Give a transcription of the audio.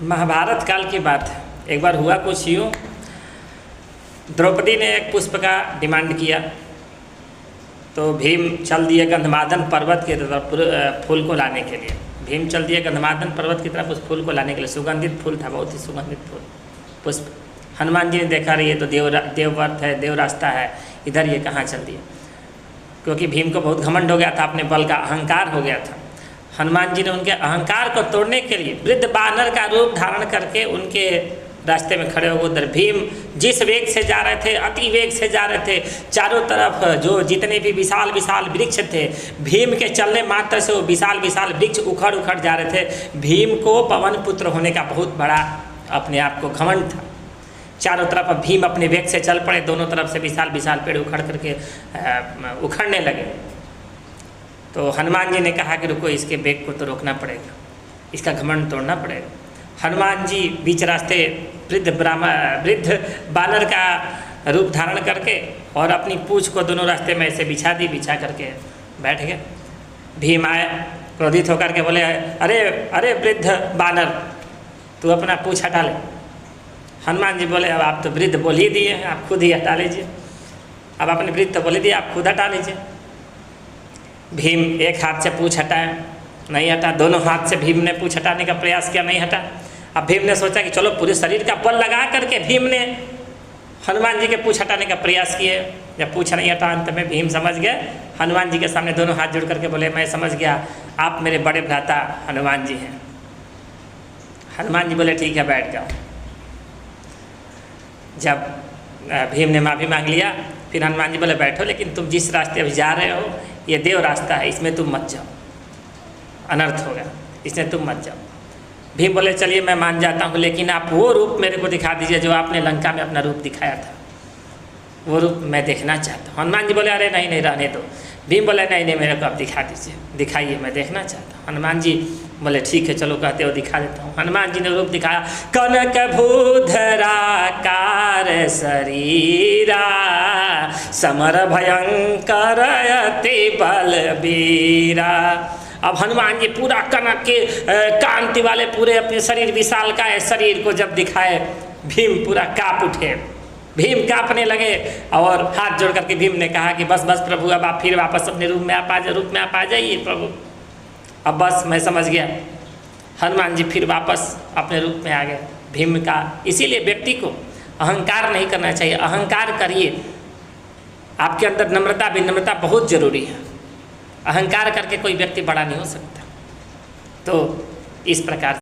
महाभारत काल की बात है। एक बार हुआ कुछ यूँ, द्रौपदी ने एक पुष्प का डिमांड किया तो भीम चल दिए गंधमादन पर्वत की तरफ फूल को लाने के लिए। भीम चल दिए गंधमादन पर्वत की तरफ उस फूल को लाने के लिए। सुगंधित फूल था, बहुत ही सुगंधित फूल पुष्प। हनुमान जी ने देखा रही है तो देवव्रत है, देव रास्ता है, इधर ये कहाँ चल दिए। क्योंकि भीम को बहुत घमंड हो गया था, अपने बल का अहंकार हो गया था। हनुमान जी ने उनके अहंकार को तोड़ने के लिए वृद्ध बानर का रूप धारण करके उनके रास्ते में खड़े हो गए। उधर भीम जिस वेग से जा रहे थे, अति वेग से जा रहे थे, चारों तरफ जो जितने भी विशाल विशाल वृक्ष थे, भीम के चलने मात्र से वो विशाल विशाल वृक्ष उखड़ उखड़ जा रहे थे। भीम को पवन पुत्र होने का बहुत बड़ा अपने आप को घमंड था। चारों तरफ भीम अपने वेग से चल पड़े, दोनों तरफ से विशाल विशाल पेड़ उखड़ करके उखड़ने लगे। तो हनुमान जी ने कहा कि रुको, इसके वेग को तो रोकना पड़ेगा, इसका घमंड तोड़ना पड़ेगा। हनुमान जी बीच रास्ते वृद्ध बानर का रूप धारण करके और अपनी पूँछ को दोनों रास्ते में ऐसे बिछा दी, बिछा करके बैठ गए। भीम आए, क्रोधित होकर के बोले, अरे अरे वृद्ध बानर, तू अपना पूँछ हटा ले। हनुमान जी बोले, अब आप तो वृद्ध बोल ही दिए हैं, आप खुद ही हटा लीजिए। अब आपने वृद्ध तो बोल ही दिया, आप खुद हटा लीजिए। भीम एक हाथ से पूँछ हटाया, नहीं हटा। दोनों हाथ से भीम ने पूँछ हटाने का प्रयास किया, नहीं हटा। अब भीम ने सोचा कि चलो पूरे शरीर का बल लगा करके भीम ने हनुमान जी के पूँछ हटाने का प्रयास किए। जब पूँछ नहीं हटा, अंत में भीम समझ गए। हनुमान जी के सामने दोनों हाथ जोड़ करके बोले, मैं समझ गया, आप मेरे बड़े भ्राता हनुमान जी हैं। हनुमान जी बोले, ठीक है, बैठ जाओ। जब भीम ने माफ़ी मांग लिया, फिर हनुमान जी बोले, बैठो, लेकिन तुम जिस रास्ते अभी जा रहे हो ये देव रास्ता है, इसमें तुम मत जाओ, अनर्थ होगा, इसमें तुम मत जाओ। भीम बोले, चलिए मैं मान जाता हूँ, लेकिन आप वो रूप मेरे को दिखा दीजिए जो आपने लंका में अपना रूप दिखाया था, वो रूप मैं देखना चाहता हूँ। हनुमान जी बोले, अरे नहीं नहीं, रहने दो। भीम बोले, नहीं नहीं, मेरे को आप दिखा दीजिए, दिखाइए, मैं देखना चाहता हूँ। हनुमान जी बोले, ठीक है, चलो, कहते हो दिखा देता हूँ। हनुमान जी ने रूप दिखाया, कनक भूधराकार शरीरा, समर भयंकर अति बलबीरा। अब हनुमान जी पूरा कनक के कांति वाले पूरे अपने शरीर, विशाल का शरीर को जब दिखाए, भीम पूरा काँप उठे। भीम काँपने लगे और हाथ जोड़ करके भीम ने कहा कि बस बस प्रभु, अब आप फिर वापस अपने रूप में आप आ जाइए प्रभु, अब बस मैं समझ गया। हनुमान जी फिर वापस अपने रूप में आ गए। भीम का इसीलिए व्यक्ति को अहंकार नहीं करना चाहिए। अहंकार करिए, आपके अंदर नम्रता, विनम्रता बहुत जरूरी है। अहंकार करके कोई व्यक्ति बड़ा नहीं हो सकता। तो इस प्रकार